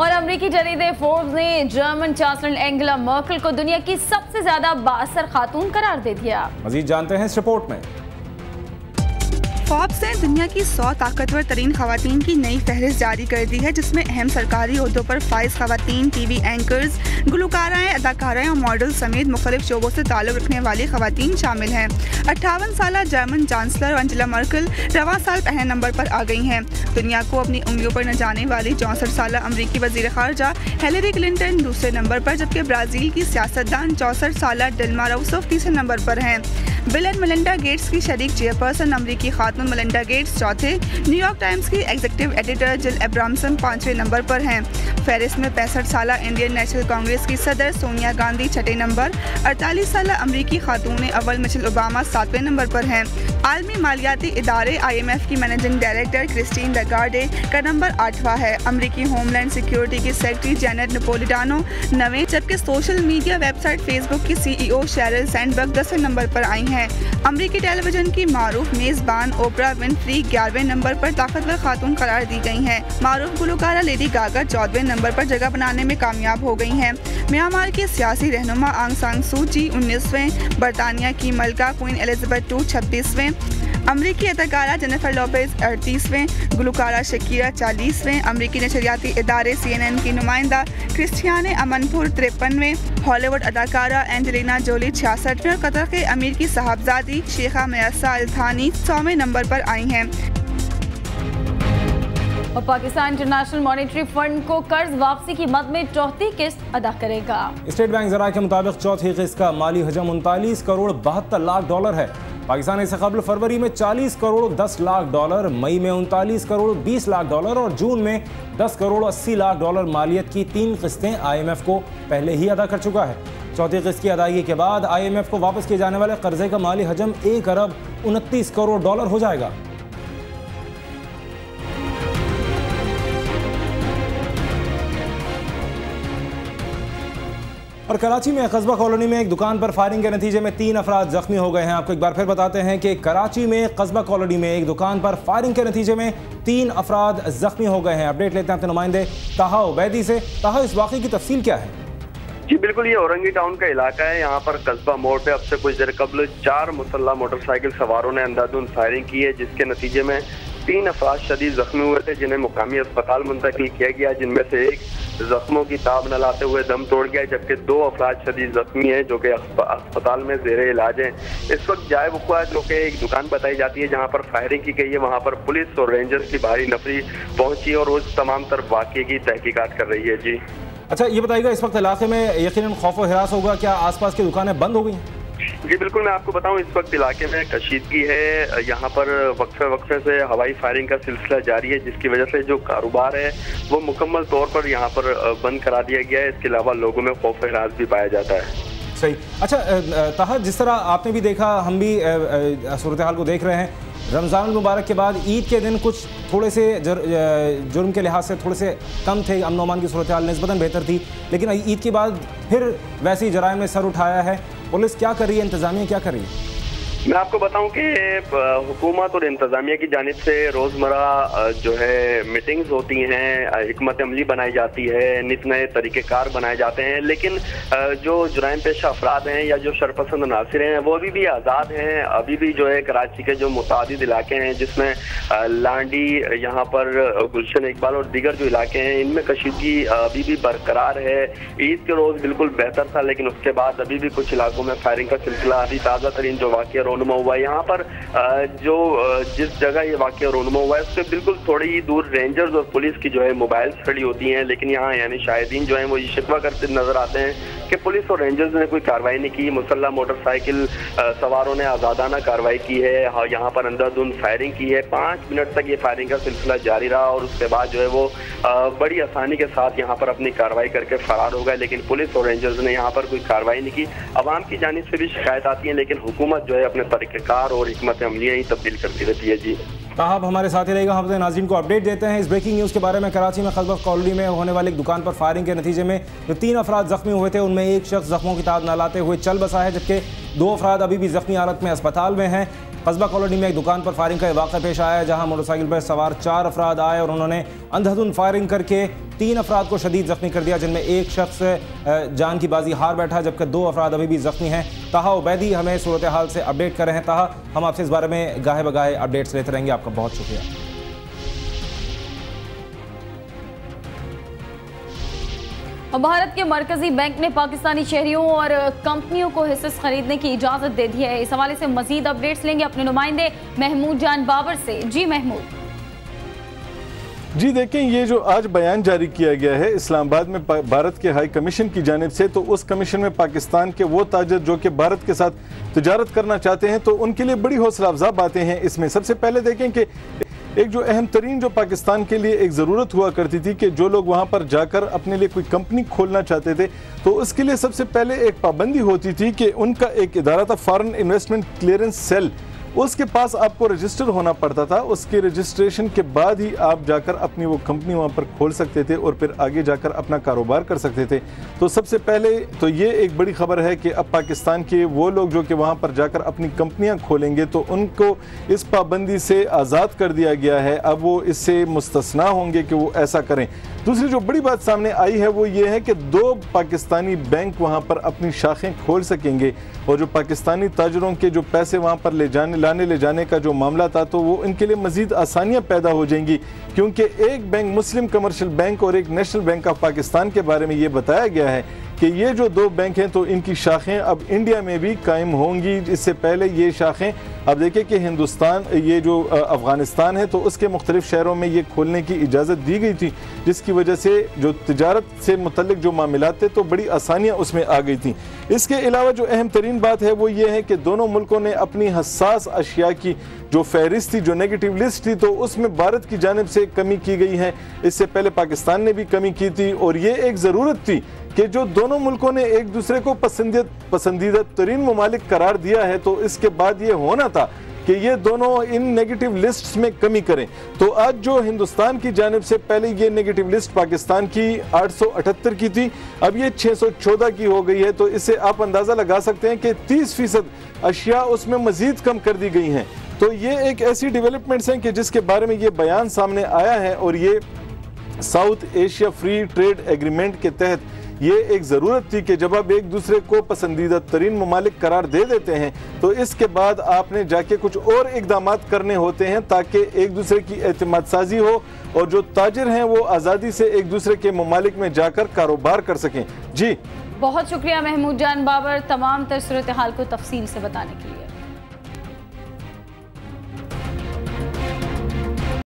और अमरीकी जरीदे फोर्ब्स ने जर्मन चांसलर एंगेला मर्केल को दुनिया की सबसे ज्यादा बाअसर खातून करार दे दिया। मजीद जानते हैं इस रिपोर्ट में। फोर्ब्स ने दुनिया की 100 ताकतवर तरीन खवातीन की नई फहरिस्त जारी कर दी है, जिसमें अहम सरकारी ओहदों पर फाइज खवातीन, टीवी एंकर्स, गुलकाराएं, अदाकाराएं और मॉडल समेत मुख्तलिफ शोबों से ताल्लुक रखने वाली खवातीन शामिल हैं। 58 साल जर्मन चांसलर एंजेला मर्केल रवां साल पहले नंबर पर आ गई हैं। दुनिया को अपनी उंगलियों पर न जाने वाली 64 साल अमरीकी वजीर खारजा हिलेरी क्लिंटन दूसरे नंबर पर, जबकि ब्राजील की सियासतदान 64 साल डिल्मा रूसेफ तीसरे नंबर पर हैं। बिल एंड मेलिंडा गेट्स की शरीक चेयरपर्सन अमरीकी खातून मेलिंडा गेट्स चौथे, न्यूयॉर्क टाइम्स की एग्जीक्यूटिव एडिटर जिल एब्रामसन 5वें नंबर पर हैं। फहरिस्त में 65 साल इंडियन नेशनल कांग्रेस की सदर सोनिया गांधी 6ठे नंबर, 48 साल अमरीकी खातून अव्वल मिशेल ओबामा 7वें नंबर पर हैं। आलमी मालियाती इदारे IMF की मैनेजिंग डायरेक्टर क्रिस्टीन लगार्डे का नंबर 8वां है। अमरीकी होमलैंड सिक्योरिटी की सेक्रेटरी जेनेट नेपोलिटानो 9वें, जबकि सोशल मीडिया वेबसाइट फेसबुक की CEO शेरिल सैंडबर्ग 10वें नंबर पर आई हैं। अमरीकी टेलीविजन की मारूफ मेजबान ओपरा विनफ्री 11वें नंबर पर ताकतवर खातून करार दी गई हैं। मारूफ गुलकारा लेडी गागा 14वें नंबर पर जगह बनाने में कामयाब हो गई हैं। म्यांमार की सियासी रहनुमा आंग सान सू ची 19वें, बरतानिया की मलका क्वीन एलिजाबेथ II 26वें, अमरीकी अदाकारा जेनिफर लोपेज 38वें, गुलकारा शकीरा 40वें, अमरीकी नशरियाती इदारे CNN की नुमाइंदा क्रिस्टियाने अमनपुर 53वें, हॉलीवुड अदाकारा एंजेलिना जोली 66वें और कतर के अमीर की साहबजादी शेखा मयस्सा अल थानी 100वें नंबर पर आई हैं। और पाकिस्तान इंटरनेशनल मॉनेटरी फंड को कर्ज वापसी की मद में चौथी किस्त अदा करेगा। स्टेट बैंक जरा के मुताबिक चौथी किस्त का माली हजम 39 करोड़ 72 लाख डॉलर है। पाकिस्तान इससे कबल फरवरी में 40 करोड़ 10 लाख डॉलर, मई में 39 करोड़ 20 लाख डॉलर और जून में 10 करोड़ 80 लाख डॉलर मालियत की 3 किस्तें IMF को पहले ही अदा कर चुका है। चौथी किस्त की अदायगी के बाद IMF को वापस किए जाने वाले कर्जे का माली हजम 1 अरब 29 करोड़ डॉलर हो जाएगा। और कराची में कस्बा कॉलोनी में एक दुकान पर फायरिंग के नतीजे में 3 अफराद जख्मी हो गए हैं। आपको एक बार फिर बताते हैं कि कराची में कस्बा कॉलोनी में एक दुकान पर फायरिंग के नतीजे में 3 अफराद जख्मी हो गए हैं। अपडेट लेते हैं अपने नुमाइंदे ताहा उबैदी से। ताहा, इस वाक़े की तफसील क्या है? जी बिल्कुल, ये औरंगी टाउन का इलाका है। यहाँ पर कस्बा मोड़ पे अब से कुछ देर कबल 4 मुसल्लह मोटरसाइकिल सवारों ने अंधाधुंध फायरिंग की है, जिसके नतीजे में 3 अफराद शदीद जख्मी हुए थे, जिन्हें मुकामी अस्पताल मुंतकिल किया गया, जिनमें से एक जख्मों की ताब न लाते हुए दम तोड़ गया, जबकि 2 अफराद शदीद जख्मी हैं जो कि अस्पताल में ज़ेरे इलाज हैं। इस वक्त जाए वक़्वा जो कि एक दुकान बताई जाती है जहाँ पर फायरिंग की गई है, वहाँ पर पुलिस और रेंजर्स की भारी नफरी पहुंची और उस तमाम तरफ वाक़े की तहकीकात कर रही है। जी अच्छा, ये बताइएगा, इस वक्त इलाके में यकीनन खौफ और हिरास होगा, क्या आसपास की दुकानें बंद हो गई? जी बिल्कुल, मैं आपको बताऊं, इस वक्त इलाके में कशीदगी है। यहाँ पर वक्फे से हवाई फायरिंग का सिलसिला जारी है, जिसकी वजह से जो कारोबार है वो मुकम्मल तौर पर यहाँ पर बंद करा दिया गया है। इसके अलावा लोगों में खौफ और हिरास भी पाया जाता है। सही। अच्छा ताहा, जिस तरह आपने भी देखा, हम भी सूरत हाल को देख रहे हैं, रमज़ान मुबारक के बाद ईद के दिन कुछ थोड़े से जुर्म के लिहाज से थोड़े से कम थे, अमन अमान की सूरत हाल निस्बतन बेहतर थी, लेकिन ईद के बाद फिर वैसी जराइम ने सर उठाया है। पुलिस क्या कर रही है, इंतज़ामिया क्या कर रही है? मैं आपको बताऊं कि हुकूमत और इंतज़ामिया की जानिब से रोज़मर्रा जो है मीटिंग्स होती हैं, हिकमत अमली बनाई जाती है, नित नए तरीक़ेकार बनाए जाते हैं, लेकिन जो जुराइम पेशा अफराद हैं या जो शरपसंद नासिर हैं वो अभी भी आज़ाद हैं। अभी भी जो है कराची के जो मुतादिद इलाके हैं, जिसमें लांडी, यहाँ पर गुलशन इकबाल और दीगर जो इलाके हैं, इनमें कशीदगी अभी भी बरकरार है। ईद के रोज़ बिल्कुल बेहतर था, लेकिन उसके बाद अभी भी कुछ इलाकों में फायरिंग का सिलसिला, अभी ताज़ा तरीन जो वाक़या रोनुमा हुआ है यहाँ पर, जो जिस जगह ये वाक़या रोनुमा हुआ है उससे बिल्कुल थोड़ी ही दूर रेंजर्स और पुलिस की जो है मोबाइल्स खड़ी होती हैं, लेकिन यहाँ यानी शाहिदीन जो हैं वो ये शिकवा करते नजर आते हैं कि पुलिस और रेंजर्स ने कोई कार्रवाई नहीं की। मुसल्लह मोटरसाइकिल सवारों ने आज़ादाना कार्रवाई की है, यहाँ पर अंधाधुंध फायरिंग की है। 5 मिनट तक ये फायरिंग का सिलसिला जारी रहा और उसके बाद जो है वो बड़ी आसानी के साथ यहाँ पर अपनी कार्रवाई करके फरार हो गए, लेकिन पुलिस और रेंजर्स ने यहाँ पर कोई कार्रवाई नहीं की। अवाम की जानिब से भी शिकायत आती है, लेकिन हुकूमत जो है अपने तरीक़ेकार और हिकमत अमलियाँ ही तब्दील करती रहती है। जी साहब हमारे साथ ही रहेगा, हम अपने नाज़रीन को अपडेट देते हैं इस ब्रेकिंग न्यूज़ के बारे में। कराची में कस्बा कॉलोनी में होने वाली एक दुकान पर फायरिंग के नतीजे में जो 3 अफराद जख्मी हुए थे, उनमें एक शख्स जख्मों की ताब न लाते हुए चल बसा है, जबकि 2 अफराद अभी भी जख्मी हालत में अस्पताल में हैं। कस्बा कॉलोनी में एक दुकान पर फायरिंग का वाक़या पेश आया, जहां मोटरसाइकिल पर सवार 4 अफराद आए और उन्होंने अंधाधुंध फायरिंग करके 3 अफराद को शदीद जख्मी कर दिया, जिनमें एक शख्स जान की बाजी हार बैठा, जबकि 2 अफराद अभी भी जख्मी हैं। ताहा उबैदी हमें सूरत हाल से अपडेट कर रहे हैं। ताहा, हम आपसे इस बारे में गाहे बगाहे अपडेट्स लेते रहेंगे। आपका बहुत शुक्रिया। भारत के मरकजी बैंक ने पाकिस्तानी शहरियों और कंपनियों को हिस्से खरीदने की इजाजत दे दी है। इस हवाले से मजीद अपडेट्स लेंगे अपने नुमाइंदे महमूद जान बाबर से। जी महमूद। जी देखें, ये जो आज बयान जारी किया गया है इस्लामाबाद में भारत के हाई कमीशन की जानिब से, तो उस कमीशन में पाकिस्तान के वो ताजर जो कि भारत के साथ तिजारत करना चाहते हैं, तो उनके लिए बड़ी हौसला अफजा बातें हैं इसमें। सबसे पहले देखें कि एक जो अहम तरीन जो पाकिस्तान के लिए एक ज़रूरत हुआ करती थी कि जो लोग वहाँ पर जाकर अपने लिए कोई कंपनी खोलना चाहते थे, तो उसके लिए सबसे पहले एक पाबंदी होती थी कि उनका एक इदारा था फॉरेन इन्वेस्टमेंट क्लियरेंस सेल, उसके पास आपको रजिस्टर होना पड़ता था। उसके रजिस्ट्रेशन के बाद ही आप जाकर अपनी वो कंपनी वहाँ पर खोल सकते थे और फिर आगे जाकर अपना कारोबार कर सकते थे। तो सबसे पहले तो ये एक बड़ी खबर है कि अब पाकिस्तान के वो लोग जो कि वहाँ पर जाकर अपनी कंपनियाँ खोलेंगे, तो उनको इस पाबंदी से आज़ाद कर दिया गया है। अब वो इससे मुस्तस्ना होंगे कि वो ऐसा करें। दूसरी जो बड़ी बात सामने आई है वो ये है कि 2 पाकिस्तानी बैंक वहाँ पर अपनी शाखें खोल सकेंगे, और जो पाकिस्तानी ताजरों के जो पैसे वहाँ पर लाने ले जाने का जो मामला था, तो वो इनके लिए मजीद आसानियाँ पैदा हो जाएंगी, क्योंकि एक बैंक मुस्लिम कमर्शियल बैंक और एक नेशनल बैंक ऑफ पाकिस्तान के बारे में ये बताया गया है कि ये जो 2 बैंक हैं तो इनकी शाखें अब इंडिया में भी कायम होंगी। इससे पहले ये शाखें, अब देखिए कि हिंदुस्तान, ये जो अफ़गानिस्तान है, तो उसके मुख्तलिफ शहरों में ये खोलने की इजाज़त दी गई थी, जिसकी वजह से जो तिजारत से मुतल्लिक जो मामलात थे तो बड़ी आसानियाँ उसमें आ गई थी। इसके अलावा जो अहम तरीन बात है वो ये है कि दोनों मुल्कों ने अपनी हसास अशिया की जो फहरिस्त थी, जो नेगेटिव लिस्ट थी, तो उसमें भारत की जानिब से कमी की गई है। इससे पहले पाकिस्तान ने भी कमी की थी, और ये एक ज़रूरत थी कि जो दोनों मुल्कों ने एक दूसरे को पसंदीदा तरीन ममालिक करार दिया है, तो इसके बाद ये होना था कि ये दोनों इन नेगेटिव लिस्ट्स में कमी करें। तो आज जो हिंदुस्तान की जानिब से पहले ये नेगेटिव लिस्ट पाकिस्तान की 878 की थी, अब ये 614 की हो गई है। तो इससे आप अंदाज़ा लगा सकते हैं कि 30% अशिया उसमें मजीद कम कर दी गई हैं। तो ये एक ऐसी डेवलपमेंट्स हैं कि जिसके बारे में ये बयान सामने आया है, और ये south Asia free trade agreement के तहत ये एक ज़रूरत थी कि जब आप एक दूसरे को पसंदीदा तरीन ममालिक करार दे देते हैं, तो इसके बाद आपने जाके कुछ और इकदाम करने होते हैं ताकि एक दूसरे की एतमाद साजी हो, और जो ताजिर हैं वो आज़ादी से एक दूसरे के ममालिक में जाकर कारोबार कर सकें। जी बहुत शुक्रिया महमूद जान बाबर, तमाम तर सूरत हाल को तफसील से बताने के लिए।